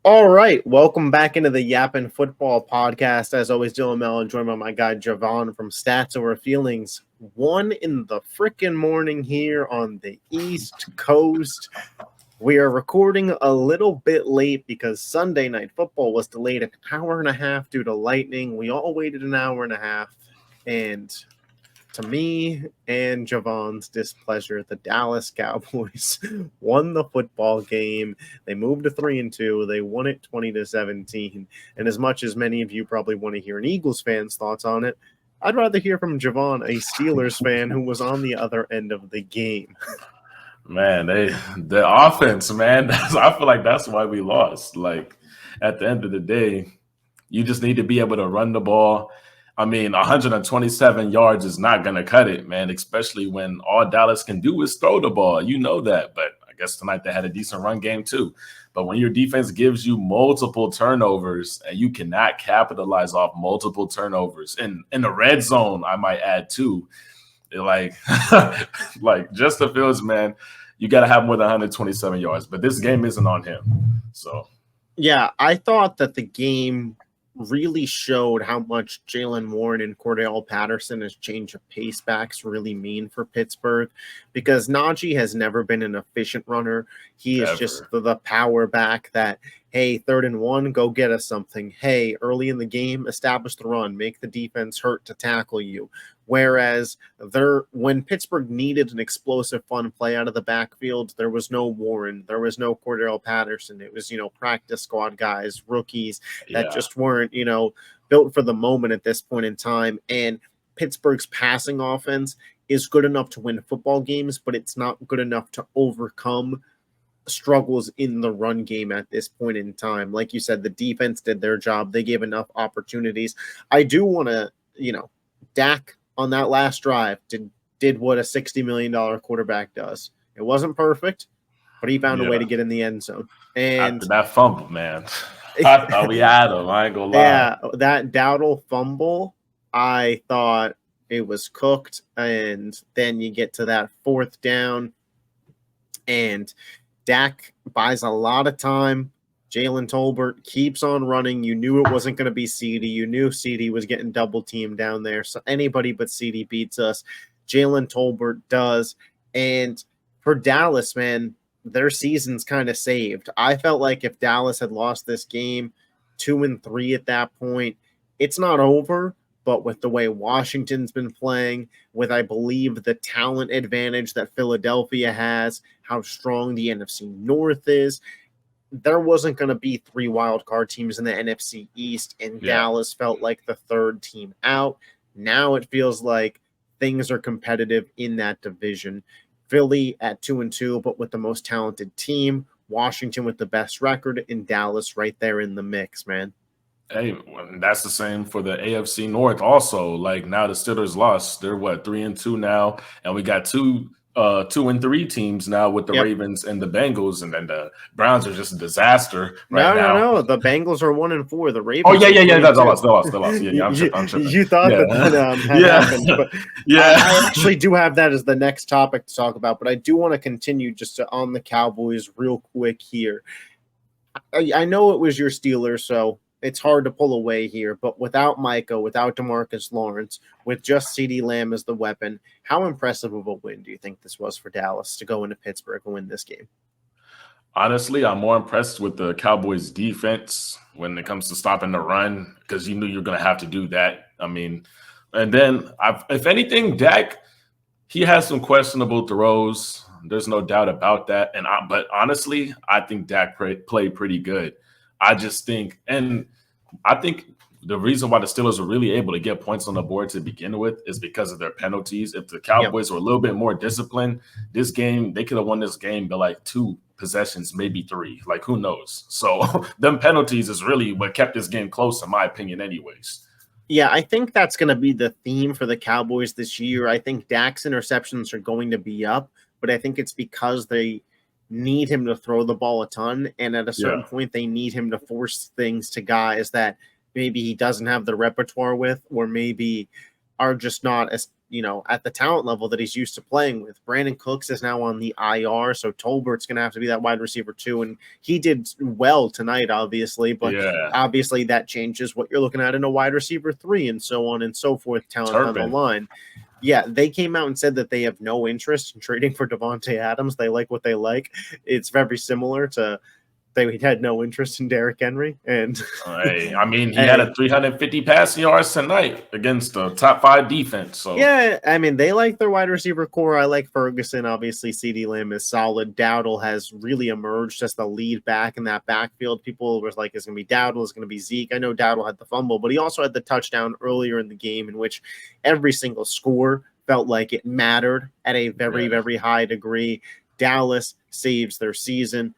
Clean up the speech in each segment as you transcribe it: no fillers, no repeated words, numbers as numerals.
All right, welcome back into the Yappin' Football Podcast. As always, Dylan Mehl, joined by my guy Javon from Stats Over Feelings. 1 in the frickin' morning here on the East Coast. We are recording a little bit late because Sunday Night Football was delayed an hour and a half due to lightning. We all waited an hour and a half, and to me and Javon's displeasure, the Dallas Cowboys won the football game. They moved to 3-2. They won it 20-17. And as much as many of you probably want to hear an Eagles fan's thoughts on it, I'd rather hear from Javon, a Steelers fan who was on the other end of the game. Man, the offense, man. I feel like that's why we lost. Like at the end of the day, you just need to be able to run the ball. I mean, 127 yards is not going to cut it, man, especially when all Dallas can do is throw the ball. You know that. But I guess tonight they had a decent run game too. But when your defense gives you multiple turnovers and you cannot capitalize off multiple turnovers in the red zone, I might add too, like Justin Fields, man, you got to have more than 127 yards. But this game isn't on him. So, yeah, I thought that the game really showed how much Jalen Warren and Cordell Patterson as change of pace backs really mean for Pittsburgh, because Najee has never been an efficient runner. He is just the power back that, hey, 3rd and 1, go get us something. Hey, early in the game, establish the run, make the defense hurt to tackle you. Whereas when Pittsburgh needed an explosive, fun play out of the backfield, there was no Warren, there was no Cordell Patterson. It was, practice squad guys, rookies that just weren't, built for the moment at this point in time. And Pittsburgh's passing offense is good enough to win football games, but it's not good enough to overcome struggles in the run game at this point in time. Like you said, the defense did their job. They gave enough opportunities. I do want to, Dak on that last drive did what a $60 million quarterback does. It wasn't perfect, but he found a way to get in the end zone. And after that fumble, man, I thought we had him. I ain't gonna lie. Yeah, that Dowdle fumble, I thought it was cooked. And then you get to that 4th down, and Dak buys a lot of time. Jalen Tolbert keeps on running. You knew it wasn't going to be CeeDee. You knew CeeDee was getting double teamed down there. So anybody but CeeDee beats us. Jalen Tolbert does. And for Dallas, man, their season's kind of saved. I felt like if Dallas had lost this game 2-3 at that point, it's not over. But with the way Washington's been playing, with, I believe, the talent advantage that Philadelphia has, how strong the NFC North is, there wasn't going to be 3 wild card teams in the NFC East, and Dallas felt like the 3rd team out. Now it feels like things are competitive in that division. Philly at 2-2, but with the most talented team. Washington with the best record, and Dallas right there in the mix, man. Hey, that's the same for the AFC North also. Like, now the Steelers lost. They're 3-2 now, and we got 2-3 teams now with the Ravens and the Bengals, and then the Browns are just a disaster now. No. The Bengals are 1-4. The Ravens. Oh yeah. That's lost. Yeah, I'm tripping. You thought that had happened, but I actually do have that as the next topic to talk about. But I do want to continue just on the Cowboys real quick here. I know it was your Steelers, so it's hard to pull away here, but without Micah, without DeMarcus Lawrence, with just CeeDee Lamb as the weapon, how impressive of a win do you think this was for Dallas to go into Pittsburgh and win this game? Honestly, I'm more impressed with the Cowboys' defense when it comes to stopping the run, because you knew you're going to have to do that. I mean, and then if anything, Dak, he has some questionable throws. There's no doubt about that. But honestly, I think Dak played pretty good. I think the reason why the Steelers were really able to get points on the board to begin with is because of their penalties. If the Cowboys were a little bit more disciplined, this game, they could have won this game by like 2 possessions, maybe 3. Like, who knows? So them penalties is really what kept this game close, in my opinion, anyways. Yeah, I think that's going to be the theme for the Cowboys this year. I think Dak's interceptions are going to be up, but I think it's because they need him to throw the ball a ton, and at a certain point they need him to force things to guys that maybe he doesn't have the repertoire with, or maybe are just not as at the talent level that he's used to playing with. Brandon Cooks is now on the IR, so Tolbert's going to have to be that wide receiver too. And he did well tonight, obviously, but obviously that changes what you're looking at in a wide receiver 3 and so on and so forth, talent on the line. Yeah, they came out and said that they have no interest in trading for Devontae Adams. They like what they like. It's very similar to they had no interest in Derrick Henry. And I mean, he had a 350 passing yards tonight against the top 5 defense. So yeah, I mean, they like their wide receiver core. I like Ferguson. Obviously, CeeDee Lamb is solid. Dowdle has really emerged as the lead back in that backfield. People were like, it's going to be Dowdle, it's going to be Zeke. I know Dowdle had the fumble, but he also had the touchdown earlier in the game in which every single score felt like it mattered at a very, very high degree. Dallas saves their season.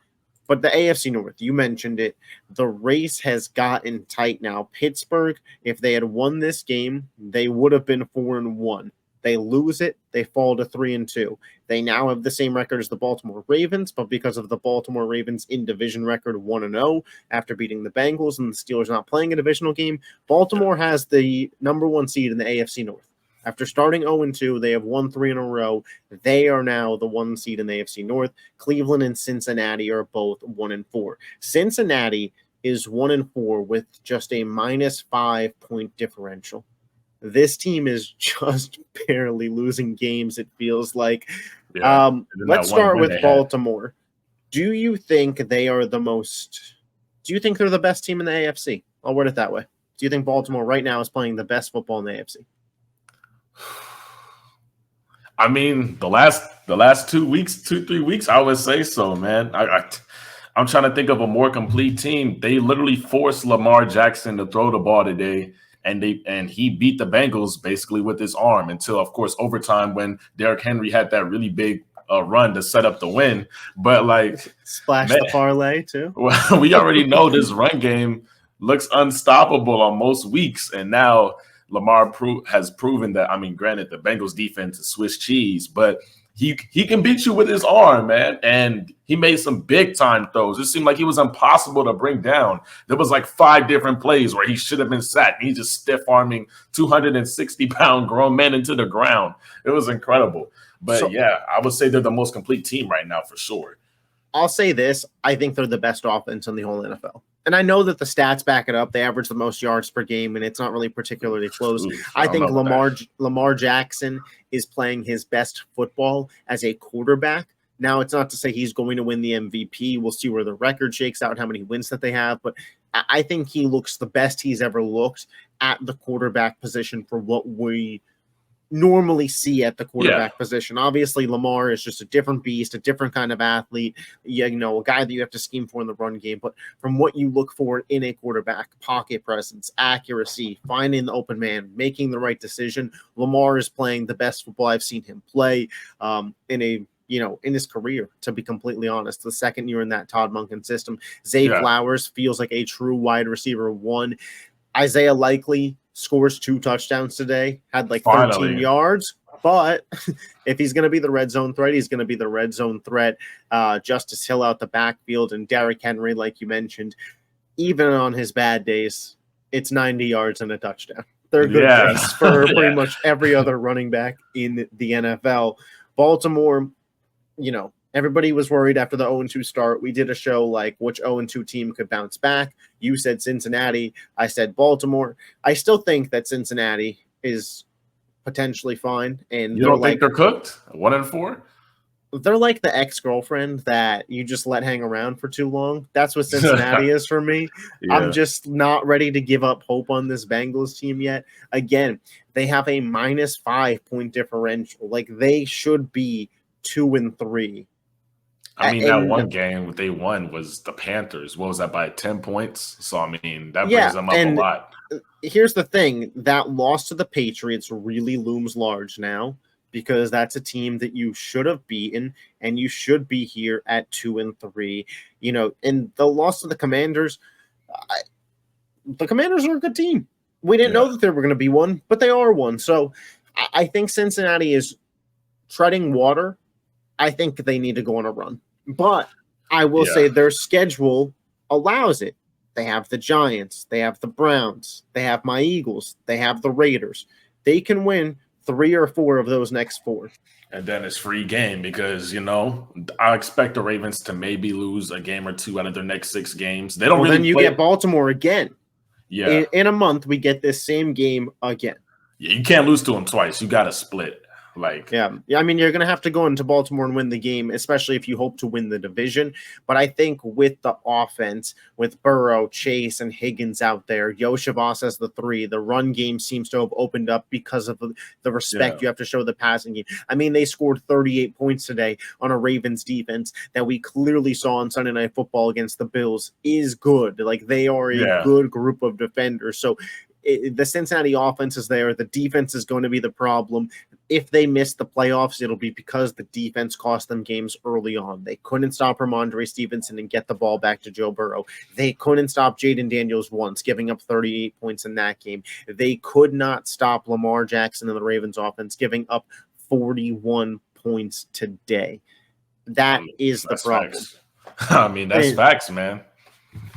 But the AFC North, you mentioned it, the race has gotten tight now. Pittsburgh, if they had won this game, they would have been 4-1. They lose it, they fall to 3-2. They now have the same record as the Baltimore Ravens, but because of the Baltimore Ravens in division record 1-0 after beating the Bengals and the Steelers not playing a divisional game, Baltimore has the number 1 seed in the AFC North. After starting 0-2, they have won 3 in a row. They are now the 1 seed in the AFC North. Cleveland and Cincinnati are both 1-4. Cincinnati is 1-4 with just a -5 point differential. This team is just barely losing games, it feels like. Let's start with Baltimore. Do you think they are do you think they're the best team in the AFC? I'll word it that way. Do you think Baltimore right now is playing the best football in the AFC? I mean, the last 2-3 weeks, I would say so, man. I'm trying to think of a more complete team. They literally forced Lamar Jackson to throw the ball today, and he beat the Bengals basically with his arm until, of course, overtime when Derrick Henry had that really big run to set up the win. But splash the parlay too. Well, we already know this run game looks unstoppable on most weeks, and now Lamar has proven that. I mean, granted, the Bengals defense is Swiss cheese, but he can beat you with his arm, man. And he made some big time throws. It seemed like he was impossible to bring down. There was 5 different plays where he should have been sacked. He's just stiff arming 260-pound grown men into the ground. It was incredible. But I would say they're the most complete team right now for sure. I'll say this. I think they're the best offense in the whole NFL. And I know that the stats back it up. They average the most yards per game, and it's not really particularly close. I think Lamar Jackson is playing his best football as a quarterback. Now, it's not to say he's going to win the MVP. We'll see where the record shakes out, how many wins that they have. But I think he looks the best he's ever looked at the quarterback position for what we normally see at the quarterback position. Obviously, Lamar is just a different beast, a different kind of athlete, a guy that you have to scheme for in the run game. But from what you look for in a quarterback, pocket presence, accuracy, finding the open man, making the right decision, Lamar is playing the best football I've seen him play in his career, to be completely honest. The second year in that Todd Monken system. Zay Flowers feels like a true wide receiver 1. Isaiah Likely scores 2 touchdowns today, had 13 yards. But if he's going to be the red zone threat, he's going to be the red zone threat. Justice Hill out the backfield and Derrick Henry, like you mentioned, even on his bad days, it's 90 yards and a touchdown. They're good days for pretty much every other running back in the NFL. Baltimore, everybody was worried after the 0-2 start. We did a show which 0-2 team could bounce back. You said Cincinnati. I said Baltimore. I still think that Cincinnati is potentially fine. And you don't think they're cooked? 1-4? They're like the ex-girlfriend that you just let hang around for too long. That's what Cincinnati is for me. I'm just not ready to give up hope on this Bengals team yet. Again, they have a -5 point differential. They should be 2-3. I mean, that one game they won was the Panthers. What was that, by 10 points? So, I mean, that brings them up a lot. Here's the thing. That loss to the Patriots really looms large now because that's a team that you should have beaten, and you should be here at 2-3. And the loss to the Commanders, the Commanders are a good team. We didn't know that they were going to be one, but they are one. So I think Cincinnati is treading water. I think they need to go on a run. But I will say their schedule allows it. They have the Giants. They have the Browns. They have my Eagles. They have the Raiders. They can win 3 or 4 of those next 4. And then it's free game because, I expect the Ravens to maybe lose a game or 2 out of their next 6 games. They don't really then you play. get Baltimore again. Yeah. In a month, we get this same game again. Yeah, you can't lose to them twice. You got to split. Yeah. I mean, you're going to have to go into Baltimore and win the game, especially if you hope to win the division. But I think with the offense, with Burrow, Chase, and Higgins out there, Javon as the 3, the run game seems to have opened up because of the respect you have to show the passing game. I mean, they scored 38 points today on a Ravens defense that we clearly saw on Sunday Night Football against the Bills is good. Like, they are a good group of defenders. So the Cincinnati offense is there. The defense is going to be the problem. If they miss the playoffs, it'll be because the defense cost them games early on. They couldn't stop Ramondre Stevenson and get the ball back to Joe Burrow. They couldn't stop Jaden Daniels once, giving up 38 points in that game. They could not stop Lamar Jackson and the Ravens offense, giving up 41 points today. That is the problem. Facts. I mean, that's facts, man.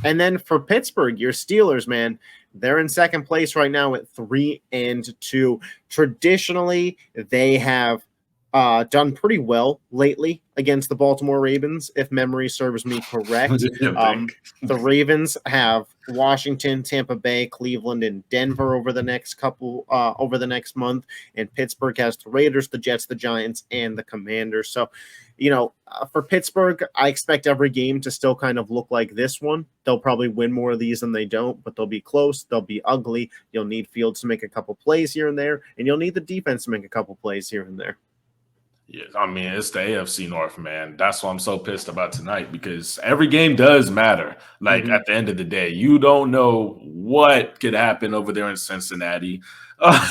And then for Pittsburgh, your Steelers, man, they're in second place right now at 3-2. Traditionally, they have done pretty well lately against the Baltimore Ravens, if memory serves me correct. The Ravens have Washington, Tampa Bay, Cleveland, and Denver over the next month, and Pittsburgh has the Raiders, the Jets, the Giants, and the Commanders. So, for Pittsburgh, I expect every game to still kind of look like this one. They'll probably win more of these than they don't, but they'll be close. They'll be ugly. You'll need Fields to make a couple plays here and there, and you'll need the defense to make a couple plays here and there. Yeah, I mean, it's the AFC North, man. That's what I'm so pissed about tonight because every game does matter. Like, at the end of the day, you don't know what could happen over there in Cincinnati.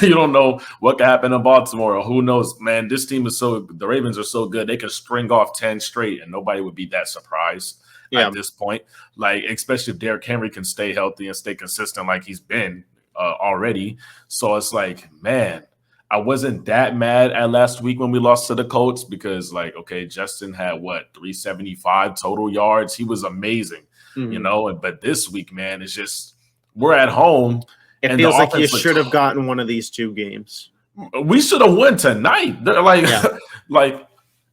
You don't know what could happen in Baltimore. Or who knows, man? This team is the Ravens are so good. They can string off 10 straight and nobody would be that surprised at this point. Like, especially if Derrick Henry can stay healthy and stay consistent like he's been already. So it's like, man, I wasn't that mad at last week when we lost to the Colts because, Justin had 375 total yards. He was amazing, But this week, man, it's just we're at home. It feels like you should have gotten one of these 2 games. We should have won tonight.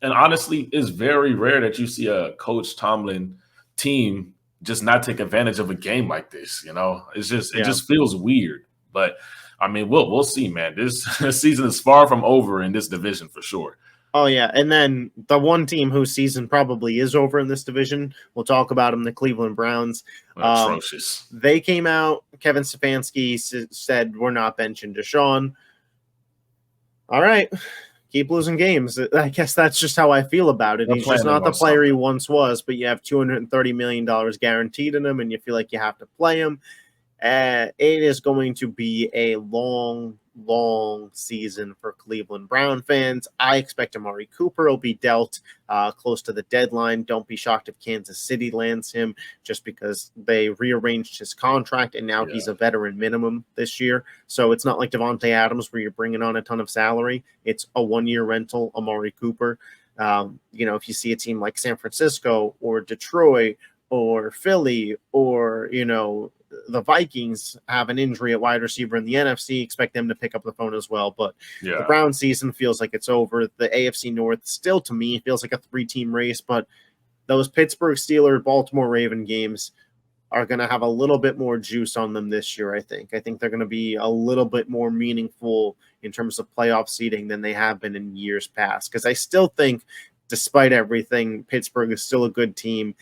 And honestly, it's very rare that you see a Coach Tomlin team just not take advantage of a game like this. It just feels weird, but. I mean, we'll see, man. This season is far from over in this division for sure. Oh, yeah. And then the one team whose season probably is over in this division, we'll talk about them, the Cleveland Browns. Atrocious. They came out. Kevin Stefanski said, we're not benching Deshaun. All right. Keep losing games. I guess that's just how I feel about it. He's just not the player he once was, but you have $230 million guaranteed in him, and you feel like you have to play him. It is going to be a long season for Cleveland Brown fans. I expect Amari Cooper will be dealt close to the deadline. Don't be shocked if Kansas City lands him just because they rearranged his contract and now he's a veteran minimum this year. So it's not like Devontae Adams where you're bringing on a ton of salary. It's a 1-year rental, Amari Cooper. If you see a team like San Francisco or Detroit or Philly or, the Vikings have an injury at wide receiver in the NFC, expect them to pick up the phone as well. But the Brown season feels like it's over. The AFC North still, to me, feels like a 3-team race, but those Pittsburgh Steelers, Baltimore Raven games are going to have a little bit more juice on them this year, I think. I think they're going to be a little bit more meaningful in terms of playoff seeding than they have been in years past. Because I still think, despite everything, Pittsburgh is still a good team.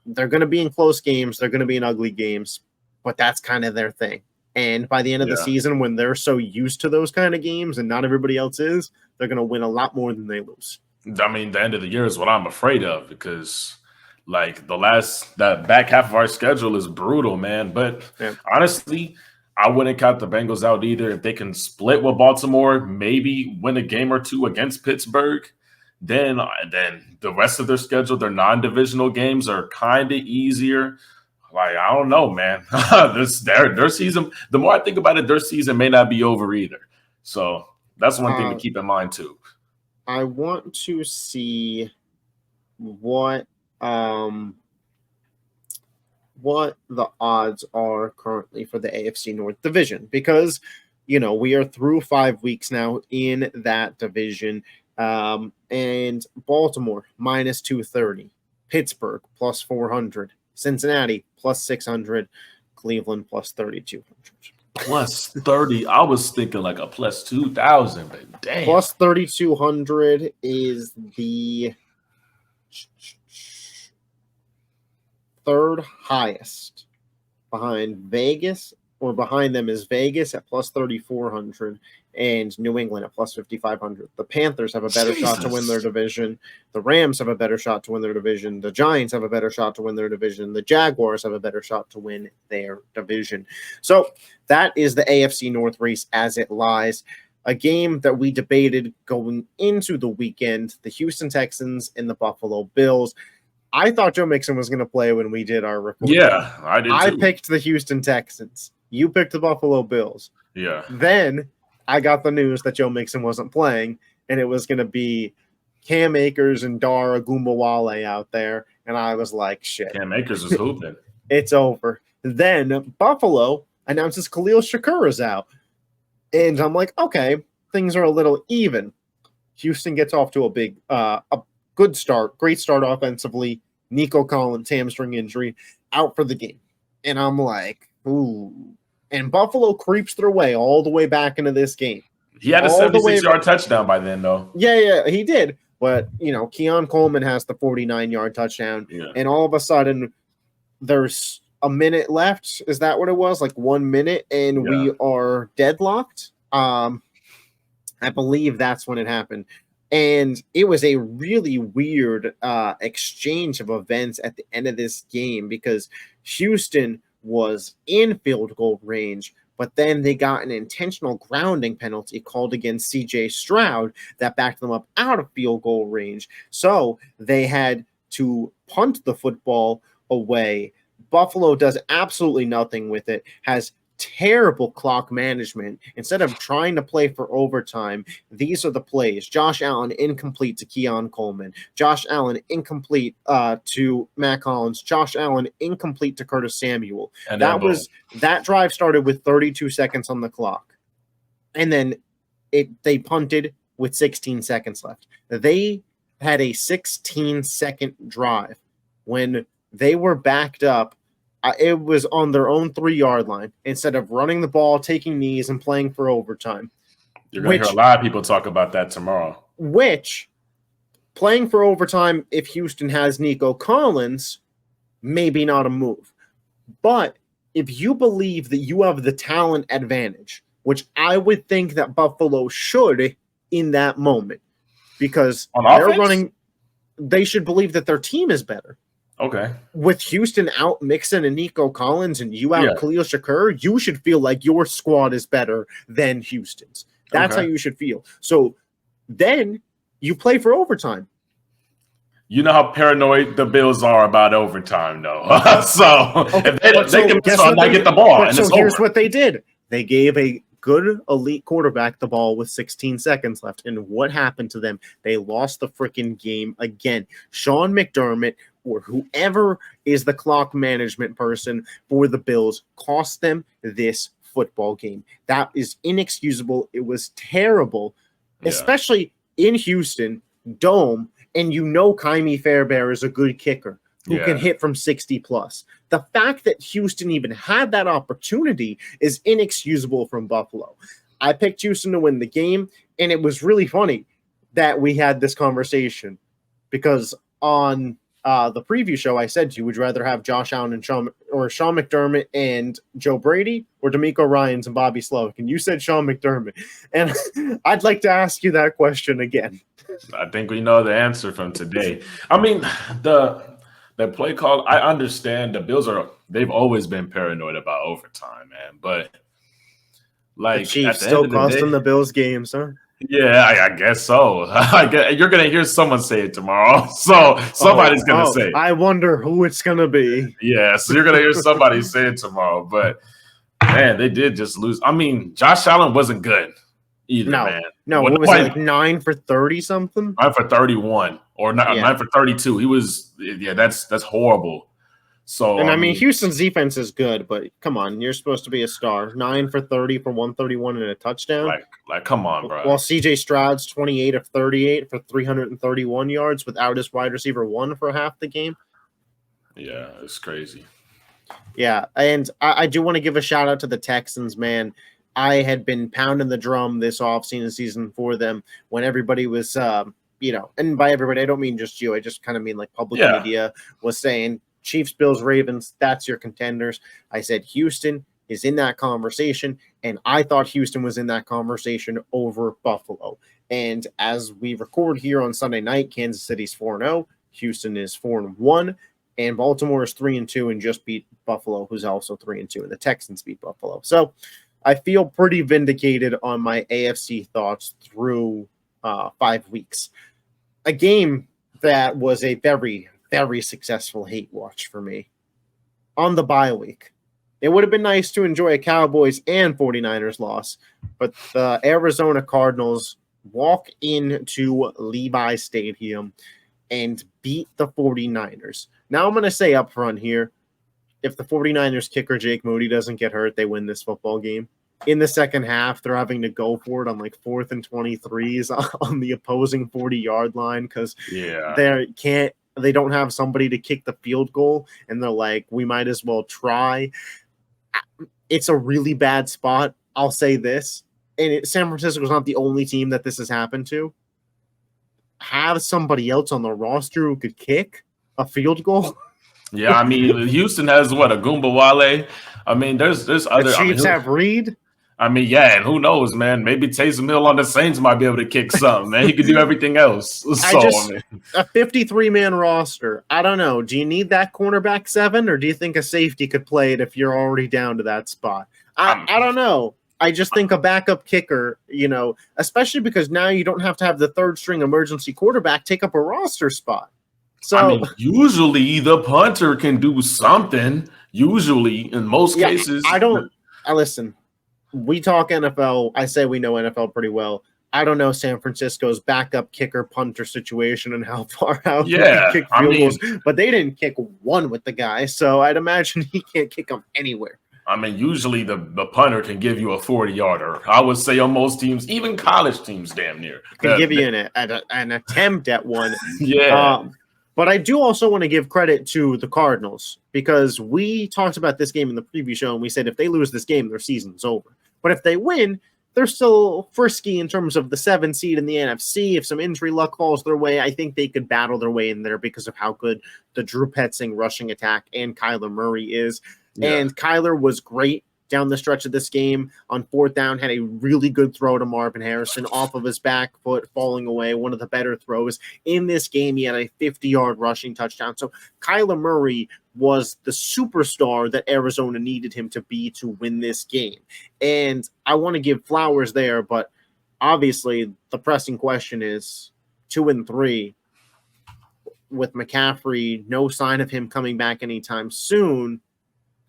They're going to be in close games. They're going to be in ugly games. But that's kind of their thing. And by the end of the season, when they're so used to those kind of games and not everybody else is, they're going to win a lot more than they lose. I mean, the end of the year is what I'm afraid of because, that back half of our schedule is brutal, man. But honestly, I wouldn't count the Bengals out either. If they can split with Baltimore, maybe win a game or 2 against Pittsburgh, then the rest of their schedule, their non-divisional games are kind of easier. I don't know, man. Their season, the more I think about it, their season may not be over either. So that's one thing to keep in mind, too. I want to see what the odds are currently for the AFC North division, because we are through 5 weeks now in that division. And Baltimore minus 230, Pittsburgh plus 400, Cincinnati plus 600, Cleveland plus 3,200. Plus 30. I was thinking like a plus 2,000, but damn. Plus 3,200 is the third highest behind Vegas, or behind them is Vegas at plus 3,400 and New England at plus 5,500. The Panthers have a better shot to win their division. The Rams have a better shot to win their division. The Giants have a better shot to win their division. The Jaguars have a better shot to win their division. So that is the AFC North race as it lies. A game that we debated going into the weekend, the Houston Texans and the Buffalo Bills. I thought Joe Mixon was going to play when we did our recording. Yeah, I did too. I picked the Houston Texans. You picked the Buffalo Bills. Yeah. Then I got the news that Joe Mixon wasn't playing, and it was going to be Cam Akers and Dara Gumbawale out there, and I was like, shit. Cam Akers is hooping. It's over. Then Buffalo announces Khalil Shakur is out, and I'm like, okay, things are a little even. Houston gets off to a good start, great start offensively. Nico Collins, hamstring injury, out for the game. And I'm like, ooh. And Buffalo creeps their way all the way back into this game. He had a 76-yard touchdown by then, though. Yeah, he did. But, Keon Coleman has the 49-yard touchdown. Yeah. And all of a sudden, there's a minute left. Is that what it was? Like 1 minute, and we are deadlocked? I believe that's when it happened. And it was a really weird exchange of events at the end of this game because Houston was in field goal range, but then they got an intentional grounding penalty called against C.J. Stroud that backed them up out of field goal range. So they had to punt the football away. Buffalo does absolutely nothing with it, has terrible clock management. Instead of trying to play for overtime, these are the plays. Josh Allen incomplete to Keon Coleman. Josh Allen incomplete to Matt Collins. Josh Allen incomplete to Curtis Samuel. And that drive started with 32 seconds on the clock. And then they punted with 16 seconds left. They had a 16-second drive when they were backed up. It was on their own 3-yard line instead of running the ball, taking knees, and playing for overtime. You're going to hear a lot of people talk about that tomorrow. Which, playing for overtime, if Houston has Nico Collins, maybe not a move. But if you believe that you have the talent advantage, which I would think that Buffalo should in that moment, because they should believe that their team is better. Okay. With Houston out Mixon and Nico Collins and you out Khalil Shakur, you should feel like your squad is better than Houston's. That's how you should feel. So then you play for overtime. You know how paranoid the Bills are about overtime, though. If they can not get the ball, and it's here's over. What they did. They gave a good elite quarterback the ball with 16 seconds left. And what happened to them? They lost the freaking game again. Sean McDermott, or whoever is the clock management person for the Bills, cost them this football game. That is inexcusable. It was terrible, especially in Houston Dome. And Kymie Fairbairn is a good kicker who can hit from 60 plus. The fact that Houston even had that opportunity is inexcusable from Buffalo. I picked Houston to win the game, and it was really funny that we had this conversation because on the preview show, I said to you, would you rather have Josh Allen and Sean McDermott and Joe Brady or DeMeco Ryans and Bobby Slowick? And you said Sean McDermott. And I'd like to ask you that question again. I think we know the answer from today. I mean, the play call, I understand the Bills they've always been paranoid about overtime, man. But like the Chiefs still costing the Bills games, huh? Yeah, I guess so. You're going to hear someone say it tomorrow. So somebody's going to say it. I wonder who it's going to be. Yeah, so you're going to hear somebody say it tomorrow. But, man, they did just lose. I mean, Josh Allen wasn't good either, man. No, what was it, like 9 for 30 something? 9 for 31 or 9 for 32. He was, that's horrible. So And I mean, Houston's defense is good, but come on, you're supposed to be a star. 9 for 30 for 131 and a touchdown. Come on, bro. While CJ Stroud's 28 of 38 for 331 yards without his wide receiver 1 for half the game. Yeah, it's crazy. Yeah, and I do want to give a shout out to the Texans, man. I had been pounding the drum this season for them when everybody was, and by everybody, I don't mean just you. I just kind of mean like public media was saying Chiefs, Bills, Ravens, that's your contenders. I said Houston is in that conversation, and I thought Houston was in that conversation over Buffalo. And as we record here on Sunday night, Kansas City's 4-0, Houston is 4-1. And Baltimore is 3-2 and just beat Buffalo, who's also 3-2, and the Texans beat Buffalo. So I feel pretty vindicated on my AFC thoughts through 5 weeks. A game that was a very, very successful hate watch for me on the bye week. It would have been nice to enjoy a Cowboys and 49ers loss, but the Arizona Cardinals walk into Levi Stadium and beat the 49ers. Now I'm going to say up front here, if the 49ers kicker Jake Moody doesn't get hurt, they win this football game. In the second half, they're having to go for it on like 4th and 23s on the opposing 40-yard line because they don't have somebody to kick the field goal, and they're like, we might as well try. It's a really bad spot. I'll say this, and San Francisco's not the only team that this has happened to. Have somebody else on the roster who could kick a field goal. Yeah, I mean, Houston has a Goombawale. I mean, there's other. The Chiefs have Reed. I mean, yeah, and who knows, man? Maybe Taysom Hill on the Saints might be able to kick something, man. He could do everything else. So, a 53-man roster. I don't know. Do you need that cornerback 7, or do you think a safety could play it if you're already down to that spot? I don't know. I just think a backup kicker, especially because now you don't have to have the third-string emergency quarterback take up a roster spot. So I mean, usually the punter can do something. Usually, in most cases, listen. We talk NFL. I say we know NFL pretty well. I don't know San Francisco's backup kicker punter situation and how far out he can kick field goals, but they didn't kick one with the guy, so I'd imagine he can't kick them anywhere. I mean, usually the punter can give you a 40-yarder. I would say on most teams, even college teams, damn near can give you an attempt at one. Yeah. But I do also want to give credit to the Cardinals because we talked about this game in the preview show, and we said if they lose this game, their season's over. But if they win, they're still frisky in terms of the 7 seed in the NFC. If some injury luck falls their way, I think they could battle their way in there because of how good the Drew Petzing rushing attack and Kyler Murray is. Yeah. And Kyler was great down the stretch of this game on 4th down, had a really good throw to Marvin Harrison off of his back foot, falling away, one of the better throws. In this game, he had a 50-yard rushing touchdown. So Kyler Murray was the superstar that Arizona needed him to be to win this game. And I want to give flowers there, but obviously the pressing question is 2-3 with McCaffrey, no sign of him coming back anytime soon.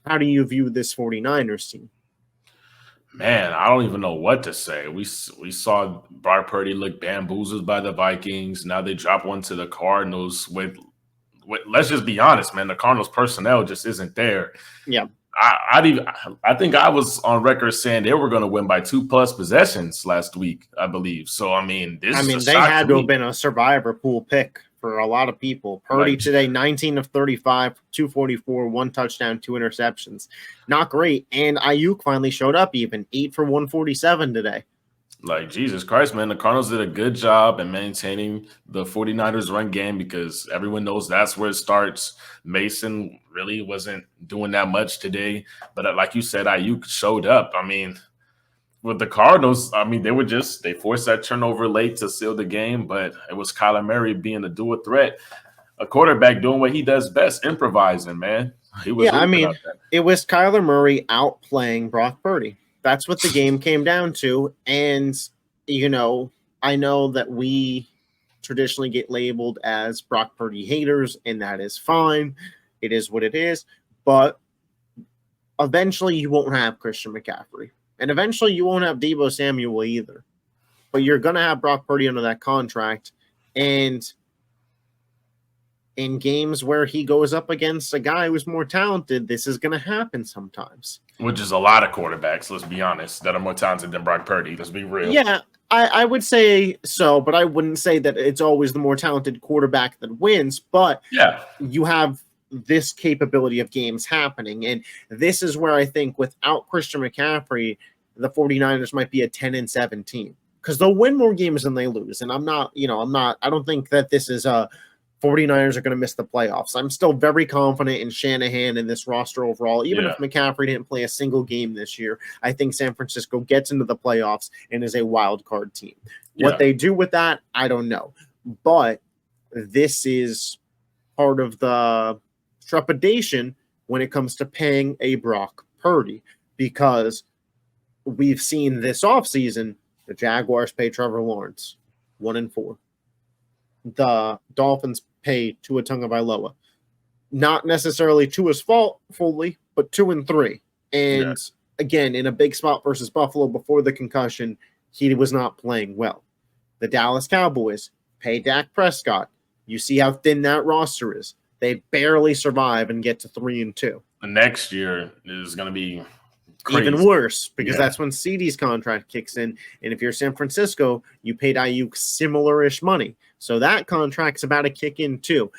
How do you view this 49ers team? Man, I don't even know what to say. We saw Brock Purdy look bamboozled by the Vikings. Now they drop one to the Cardinals with let's just be honest, man. The Cardinals personnel just isn't there. Yeah. I think I was on record saying they were going to win by 2+ possessions last week, I believe. So, I mean, they had to have been a survivor pool pick for a lot of people. Purdy today, 19 of 35, 244, 1 touchdown, 2 interceptions. Not great. And Ayuk finally showed up even, 8 for 147 today. Like, Jesus Christ, man, the Cardinals did a good job in maintaining the 49ers run game because everyone knows that's where it starts. Mason really wasn't doing that much today. But like you said, Ayuk showed up. I mean, with the Cardinals, I mean, they forced that turnover late to seal the game, but it was Kyler Murray being a dual threat, a quarterback doing what he does best, improvising, man. It was Kyler Murray outplaying Brock Purdy. That's what the game came down to. And, I know that we traditionally get labeled as Brock Purdy haters, and that is fine. It is what it is. But eventually you won't have Christian McCaffrey. And eventually you won't have Deebo Samuel either. But you're going to have Brock Purdy under that contract. And in games where he goes up against a guy who's more talented, this is going to happen sometimes. Which is a lot of quarterbacks, let's be honest, that are more talented than Brock Purdy. Let's be real. Yeah, I would say so, but I wouldn't say that it's always the more talented quarterback that wins. But yeah, you have this capability of games happening. And this is where I think without Christian McCaffrey, the 49ers might be a 10-7 team because they'll win more games than they lose. And I don't think that this is a 49ers are going to miss the playoffs. I'm still very confident in Shanahan and this roster overall. Even if McCaffrey didn't play a single game this year, I think San Francisco gets into the playoffs and is a wild card team. What they do with that, I don't know. But this is part of the trepidation when it comes to paying a Brock Purdy, because we've seen this offseason the Jaguars pay Trevor Lawrence 1-4. The Dolphins pay Tua Tagovailoa. Not necessarily Tua's fault fully, but 2-3. And again, in a big spot versus Buffalo before the concussion, he was not playing well. The Dallas Cowboys pay Dak Prescott. You see how thin that roster is. They barely survive and get to 3-2. The next year is going to be crazy. Even worse, because that's when CeeDee's contract kicks in. And if you're San Francisco, you paid Ayuk similar-ish money. So that contract's about to kick in too.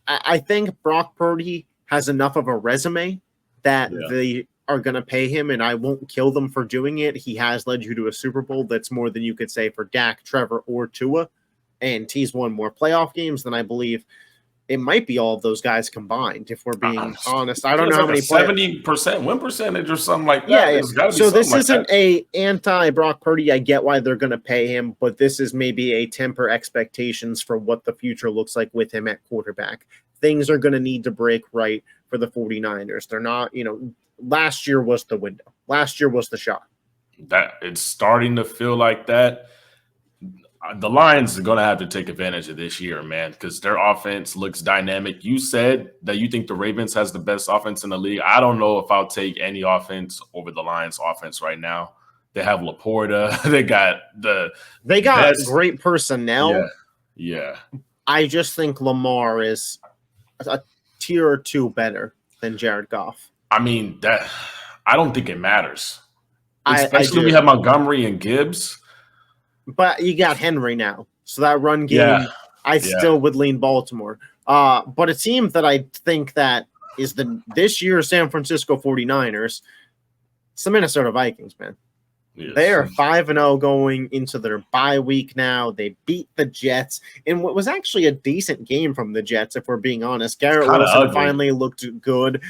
I think Brock Purdy has enough of a resume that they are going to pay him, and I won't kill them for doing it. He has led you to a Super Bowl. That's more than you could say for Dak, Trevor, or Tua. And he's won more playoff games than I believe it might be all of those guys combined, if we're being honest. I don't know how many 70% win percentage or something like that. Yeah. So this isn't a anti-Brock Purdy. I get why they're going to pay him, but this is maybe a temper expectations for what the future looks like with him at quarterback. Things are going to need to break right for the 49ers. They're not, last year was the window. Last year was the shot. That it's starting to feel like that. The Lions are going to have to take advantage of this year, man, because their offense looks dynamic. You said that you think the Ravens has the best offense in the league. I don't know if I'll take any offense over the Lions offense right now. They have Laporta. They got best. Great personnel. Yeah. I just think Lamar is a tier or two better than Jared Goff. I mean, I don't think it matters. Especially when we have Montgomery and Gibbs. But you got Henry now. So that run game, I still would lean Baltimore. But a team that I think that is this year's San Francisco 49ers, it's the Minnesota Vikings, man. Yes. They are 5-0 going into their bye week now. They beat the Jets in what was actually a decent game from the Jets, if we're being honest. Garrett Wilson finally looked good.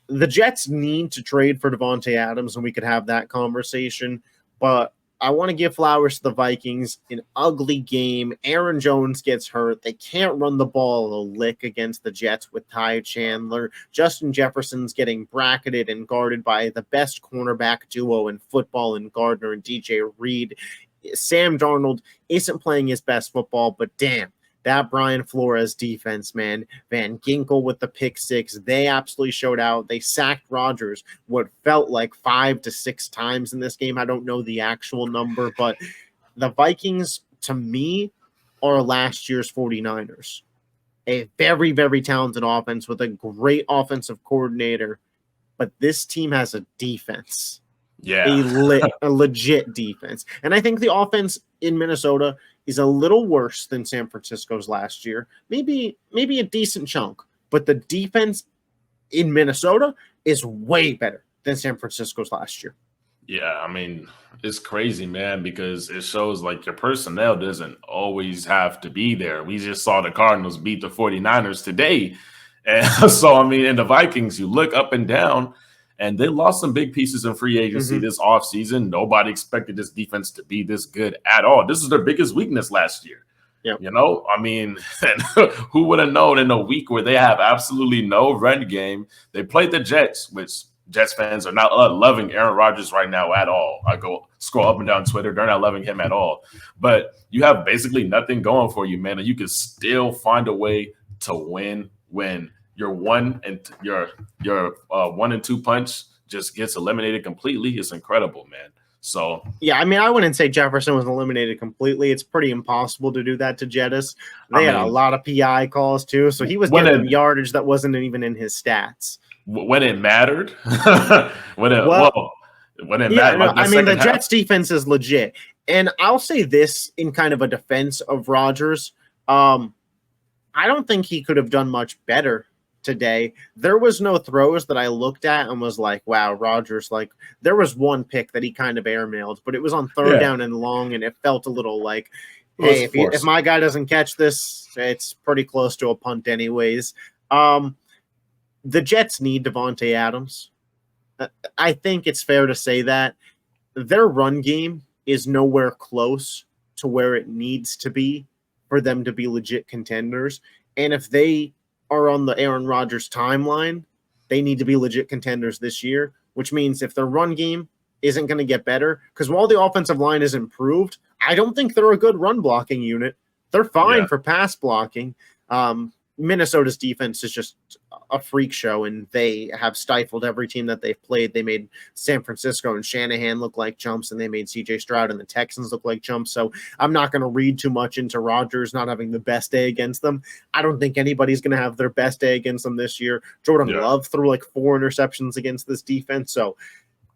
The Jets need to trade for Devontae Adams, and we could have that conversation. But I want to give flowers to the Vikings. An ugly game. Aaron Jones gets hurt. They can't run the ball a lick against the Jets with Ty Chandler. Justin Jefferson's getting bracketed and guarded by the best cornerback duo in football in Gardner and DJ Reed. Sam Darnold isn't playing his best football, but damn, that Brian Flores defense, man. Van Ginkel with the pick six. They absolutely showed out. They sacked Rodgers what felt like 5 to 6 times in this game. I don't know the actual number, but the Vikings, to me, are last year's 49ers. A very, very talented offense with a great offensive coordinator, but this team has a defense. Yeah. A legit defense. And I think the offense in Minnesota is a little worse than San Francisco's last year. Maybe a decent chunk, but the defense in Minnesota is way better than San Francisco's last year. Yeah, I mean, it's crazy, man, because it shows like your personnel doesn't always have to be there. We just saw the Cardinals beat the 49ers today. And so, I mean, in the Vikings, you look up and down, and they lost some big pieces in free agency this offseason. Nobody expected this defense to be this good at all. This is their biggest weakness last year. Yep. I mean, who would have known in a week where they have absolutely no run game? They played the Jets, which Jets fans are not loving Aaron Rodgers right now at all. I go scroll up and down Twitter. They're not loving him at all. But you have basically nothing going for you, man. And you can still find a way to win when your 1 and 2 punch just gets eliminated completely. It's incredible, man. So yeah, I mean, I wouldn't say Jefferson was eliminated completely. It's pretty impossible to do that to Jettis. They had a lot of PI calls too, so he was getting them yardage that wasn't even in his stats when it mattered. when it mattered. Like I mean, the Jets defense is legit, and I'll say this in kind of a defense of Rodgers. I don't think he could have done much better today. There was no throws that I looked at and was like, wow, Rodgers, like there was one pick that he kind of airmailed, but it was on third down and long, and it felt a little like, hey, if my guy doesn't catch this, it's pretty close to a punt anyways. The Jets need Davante Adams. I think it's fair to say that their run game is nowhere close to where it needs to be for them to be legit contenders. And if they are on the Aaron Rodgers timeline, they need to be legit contenders this year, which means if their run game isn't going to get better, because while the offensive line is improved, I don't think they're a good run blocking unit. They're fine for pass blocking. Minnesota's defense is just a freak show, and they have stifled every team that they've played. They made San Francisco and Shanahan look like chumps, and they made CJ Stroud and the Texans look like chumps. So I'm not going to read too much into Rodgers not having the best day against them. I don't think anybody's going to have their best day against them this year. Jordan Love threw like 4 interceptions against this defense. So,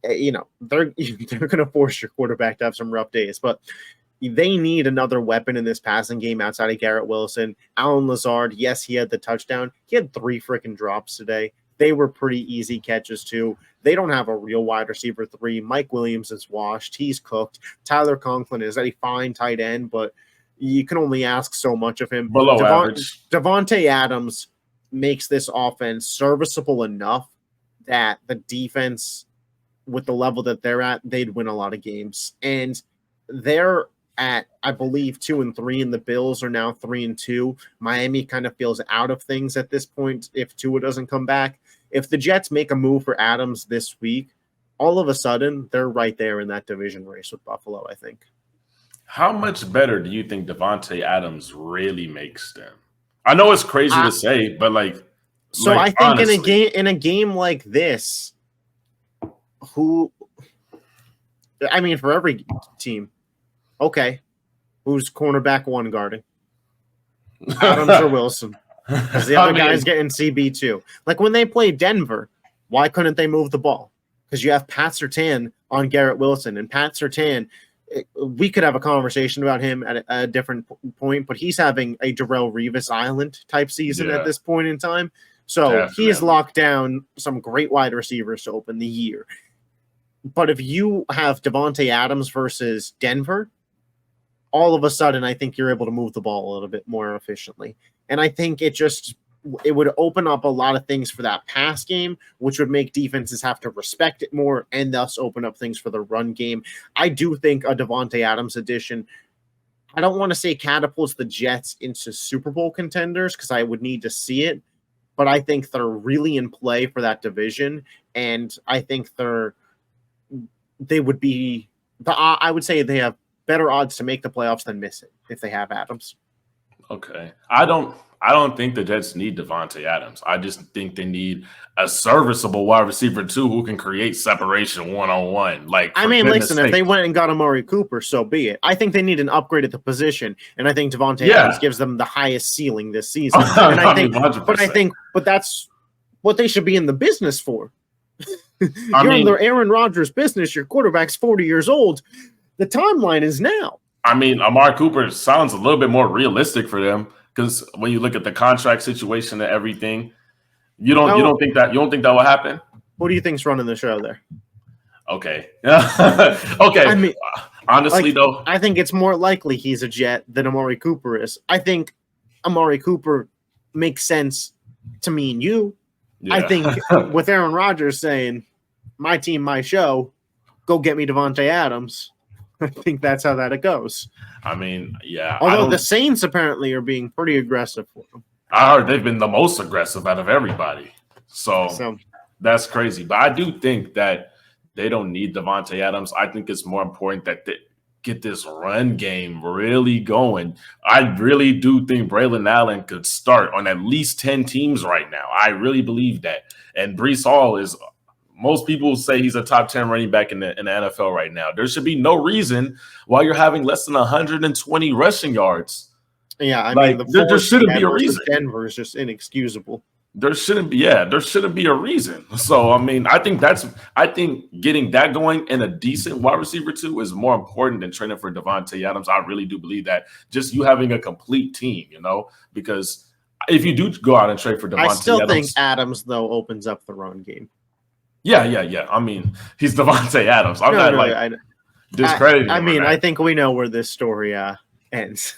they're going to force your quarterback to have some rough days, but they need another weapon in this passing game outside of Garrett Wilson. Allen Lazard, yes, he had the touchdown. He had 3 freaking drops today. They were pretty easy catches, too. They don't have a real wide receiver 3. Mike Williams is washed. He's cooked. Tyler Conklin is a fine tight end, but you can only ask so much of him. Below average. Davante Adams makes this offense serviceable enough that the defense, with the level that they're at, they'd win a lot of games. And they're at, I believe, 2-3, and the Bills are now 3-2. Miami kind of feels out of things at this point if Tua doesn't come back. If the Jets make a move for Adams this week, all of a sudden they're right there in that division race with Buffalo, I think. How much better do you think Davante Adams really makes them? I know it's crazy to say, but I think honestly, in a game like this, for every team. Okay, who's cornerback 1 guarding? Adams or Wilson? Because the other guy's getting CB2. Like when they played Denver, why couldn't they move the ball? Because you have Pat Surtain on Garrett Wilson. And Pat Surtain, we could have a conversation about him at a different point, but he's having a Darrelle Revis Island type season at this point in time. So he's locked down some great wide receivers to open the year. But if you have Davante Adams versus Denver, all of a sudden, I think you're able to move the ball a little bit more efficiently. And I think it would open up a lot of things for that pass game, which would make defenses have to respect it more and thus open up things for the run game. I do think a Davante Adams addition, I don't want to say catapults the Jets into Super Bowl contenders because I would need to see it, but I think they're really in play for that division. And I think they would be, I would say they have better odds to make the playoffs than miss it if they have Adams. Okay. I don't think the Jets need Davante Adams. I just think they need a serviceable wide receiver 2 who can create separation one-on-one. If they went and got Amari Cooper, so be it. I think they need an upgrade at the position, and I think Davante Adams gives them the highest ceiling this season. And but that's what they should be in the business for. You're in the Aaron Rodgers business. Your quarterback's 40 years old. The timeline is now. Amari Cooper sounds a little bit more realistic for them because when you look at the contract situation and everything, you don't think that will happen. Who do you think's running the show there? Okay, okay. Honestly, though, I think it's more likely he's a Jet than Amari Cooper is. I think Amari Cooper makes sense to me and you. Yeah. I think with Aaron Rodgers saying, "My team, my show, go get me Davante Adams." I think that's how that goes. Although the Saints apparently are being pretty aggressive for them. I heard they've been the most aggressive out of everybody. So that's crazy. But I do think that they don't need Davante Adams. I think it's more important that they get this run game really going. I really do think Braylon Allen could start on at least 10 teams right now. I really believe that. And Breece Hall is Most people say he's a top 10 running back in the NFL right now. There should be no reason why you're having less than 120 rushing yards. Yeah, I mean, there shouldn't be a reason. Denver is just inexcusable. There shouldn't be a reason. So I mean, I think getting that going and a decent wide receiver too is more important than training for Davante Adams. I really do believe that. Just you having a complete team, because if you do go out and trade for Davante Adams, I still think Adams though opens up the run game. Yeah. I mean, he's Davante Adams. I'm not discrediting. I think we know where this story ends.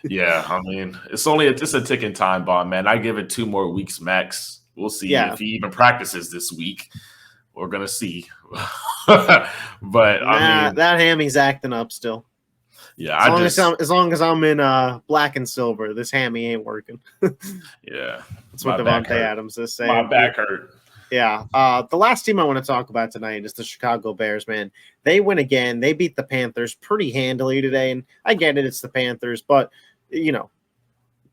Yeah, I mean, it's a ticking time bomb, man. I give it 2 more weeks max. We'll see if he even practices this week. We're gonna see. But I mean, that hammy's acting up still. Yeah, as long as I'm in black and silver, this hammy ain't working. Yeah, that's what Davante Adams is saying. My back hurt. Yeah. The last team I want to talk about tonight is the Chicago Bears, man. They win again. They beat the Panthers pretty handily today. And I get it, it's the Panthers, but,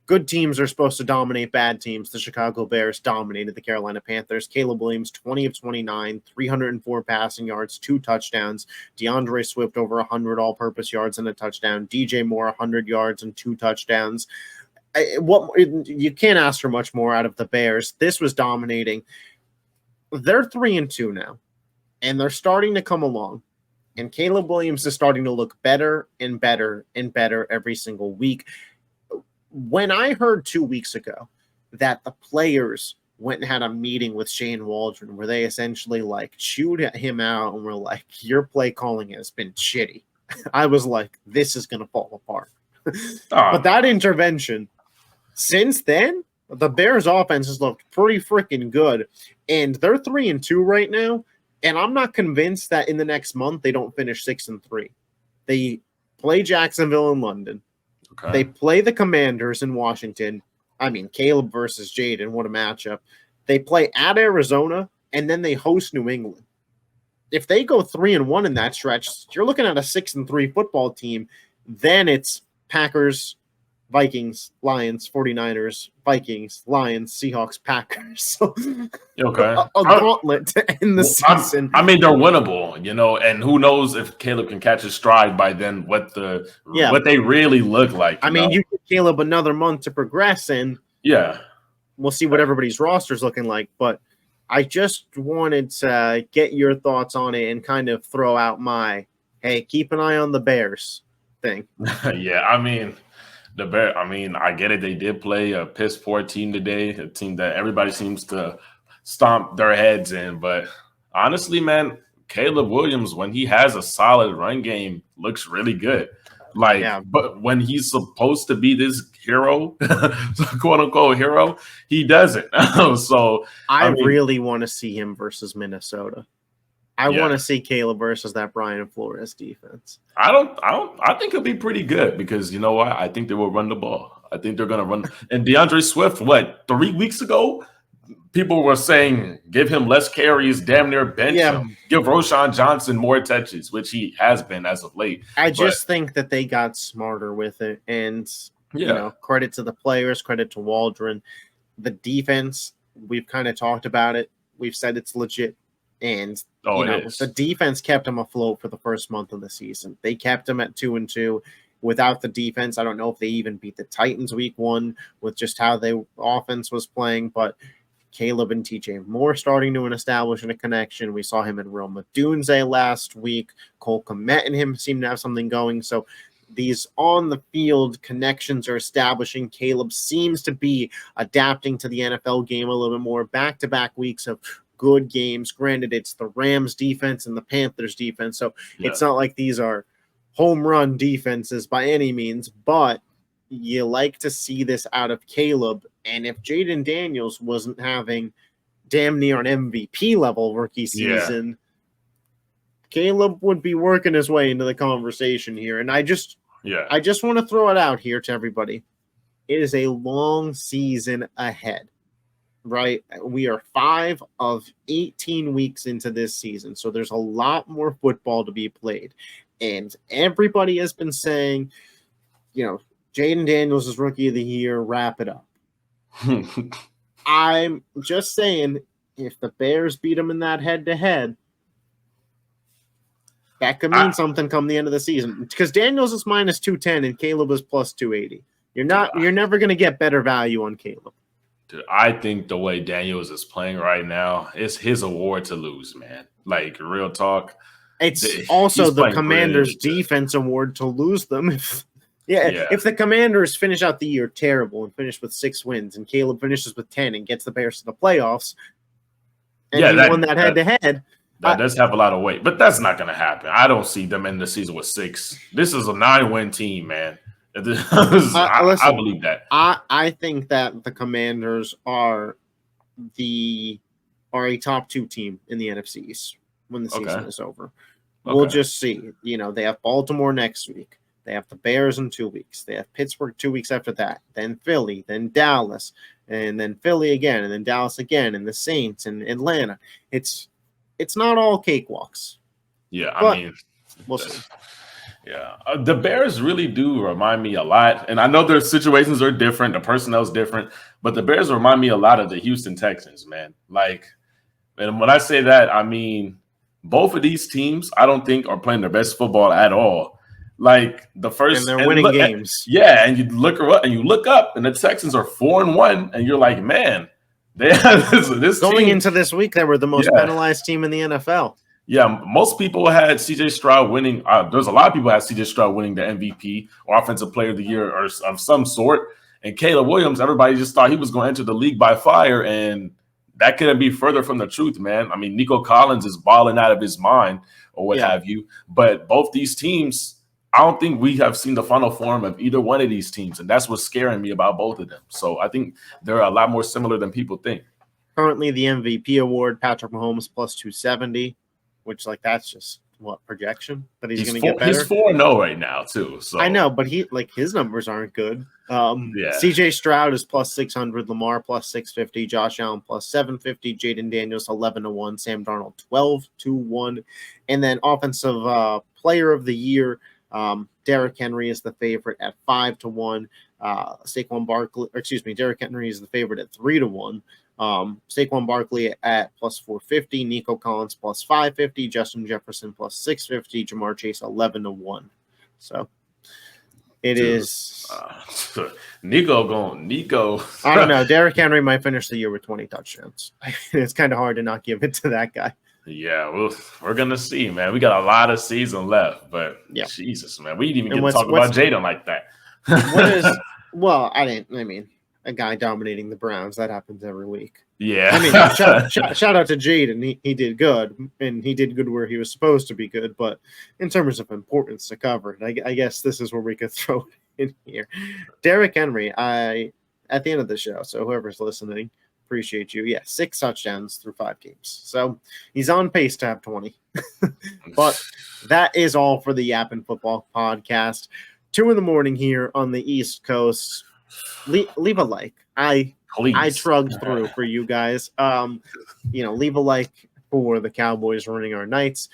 good teams are supposed to dominate bad teams. The Chicago Bears dominated the Carolina Panthers. Caleb Williams, 20 of 29, 304 passing yards, 2 touchdowns. DeAndre Swift, over 100 all-purpose yards and a touchdown. DJ Moore, 100 yards and 2 touchdowns. You can't ask for much more out of the Bears. This was dominating. They're 3-2 now, and they're starting to come along. And Caleb Williams is starting to look better and better and better every single week. When I heard 2 weeks ago that the players went and had a meeting with Shane Waldron where they essentially chewed him out and were like, your play calling has been shitty, I was like, this is going to fall apart. But that intervention, since then, the Bears offense has looked pretty freaking good, and they're 3-2 right now. And I'm not convinced that in the next month they don't finish 6-3. They play Jacksonville in London. Okay. They play the Commanders in Washington. I mean, Caleb versus Jaden, what a matchup. They play at Arizona, and then they host New England. If they go 3-1 in that stretch, you're looking at a 6-3 football team. Then it's Packers, Vikings, Lions, 49ers, Vikings, Lions, Seahawks, Packers. So okay. a gauntlet to end the season. I mean, they're winnable, and who knows if Caleb can catch his stride by then, what they really look like. I mean, you give Caleb another month to progress, and we'll see what everybody's roster is looking like. But I just wanted to get your thoughts on it and kind of throw out my, hey, keep an eye on the Bears thing. Yeah, I mean, I get it. They did play a piss poor team today, a team that everybody seems to stomp their heads in. But honestly, man, Caleb Williams, when he has a solid run game, looks really good. But when he's supposed to be this hero, quote unquote hero, he doesn't. So I really want to see him versus Minnesota. I want to see Caleb versus that Brian Flores defense. I think it'll be pretty good because you know what? I think they will run the ball. I think they're going to run. And DeAndre Swift, 3 weeks ago, people were saying give him less carries, damn near bench him, give Roshan Johnson more touches, which he has been as of late. I just think that they got smarter with it. And, credit to the players, credit to Waldron. The defense, we've kind of talked about it. We've said it's legit. And the defense kept them afloat for the first month of the season. They kept them at 2-2. Without the defense, I don't know if they even beat the Titans week 1 with just how the offense was playing. But Caleb and TJ Moore starting to establish a connection. We saw him in Roma Dunze last week. Cole Kmet and him seem to have something going. So these on-the-field connections are establishing. Caleb seems to be adapting to the NFL game a little bit more. Back-to-back weeks of good games. Granted, it's the Rams defense and the Panthers defense, so it's not like these are home run defenses by any means, but you like to see this out of Caleb. And if Jaden Daniels wasn't having damn near an MVP level rookie season, Caleb would be working his way into the conversation here. And I just want to throw it out here to everybody. It is a long season ahead. Right? We are 5 of 18 weeks into this season, so there's a lot more football to be played. And everybody has been saying, Jaden Daniels is Rookie of the Year, wrap it up. I'm just saying if the Bears beat them in that head-to-head, that could mean something come the end of the season. Because Daniels is minus 210 and Caleb is plus 280. You're never going to get better value on Caleb. Dude, I think the way Daniels is playing right now, it's his award to lose, man. Like, real talk. It's also the Commanders' defense award to lose them. If the Commanders finish out the year terrible and finish with 6 wins, and Caleb finishes with 10 and gets the Bears to the playoffs, and he won that head-to-head, that does have a lot of weight. But that's not going to happen. I don't see them in the season with 6. This is a 9-win team, man. I believe that. I think that the Commanders are a top 2 team in the NFC East when the season is over. We'll just see. They have Baltimore next week. They have the Bears in 2 weeks. They have Pittsburgh 2 weeks after that. Then Philly, then Dallas, and then Philly again, and then Dallas again, and the Saints and Atlanta. It's not all cakewalks. Yeah, I mean, we'll see. Yeah, the Bears really do remind me a lot. And I know their situations are different. The personnel's different. But the Bears remind me a lot of the Houston Texans, man. Like, and when I say that, I mean, both of these teams, I don't think are playing their best football at all. Like the first, and they're winning games. And you look up, and the Texans are 4-1, and you're like, man, they have this going team, into this week. They were the most penalized team in the NFL. Yeah, most people had CJ Stroud winning. There's a lot of people had CJ Stroud winning the MVP or Offensive Player of the Year or of some sort. And Caleb Williams, everybody just thought he was going to enter the league by fire, and that couldn't be further from the truth, man. I mean, Nico Collins is balling out of his mind or what have you. But both these teams, I don't think we have seen the final form of either one of these teams, and that's what's scaring me about both of them. So I think they're a lot more similar than people think. Currently, the MVP award, Patrick Mahomes plus 270. Which, that's just projection that he's going to get better. He's 4-0 right now too. So I know, but his numbers aren't good. CJ Stroud is plus 600, Lamar plus 650, Josh Allen plus 750, Jaden Daniels 11-1, Sam Darnold 12-1, and then offensive player of the year, Derrick Henry is the favorite at 5-1. Derrick Henry is the favorite at 3-1. Saquon Barkley at plus 450, Nico Collins plus 550, Justin Jefferson plus 650, Jamar Chase 11-1. So it is Nico. I don't know. Derrick Henry might finish the year with 20 touchdowns. It's kind of hard to not give it to that guy. Yeah, we're gonna see, man. We got a lot of season left, but Jesus, man, we didn't even get to talk about Jaden like that. A guy dominating the Browns, that happens every week. Yeah. I mean, shout out to Jaden. He did good, and he did good where he was supposed to be good. But in terms of importance to cover, I guess this is where we could throw it in here. Derrick Henry, at the end of the show, so whoever's listening, appreciate you. Yeah, 6 touchdowns through 5 games. So he's on pace to have 20. But that is all for the Yappin' Football podcast. 2 a.m. here on the East Coast. Leave a like. I shrugged through for you guys. Leave a like for the Cowboys running our nights.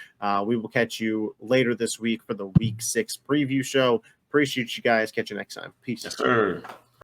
We will catch you later this week for the Week 6 preview show. Appreciate you guys. Catch you next time. Peace. Yes, sir.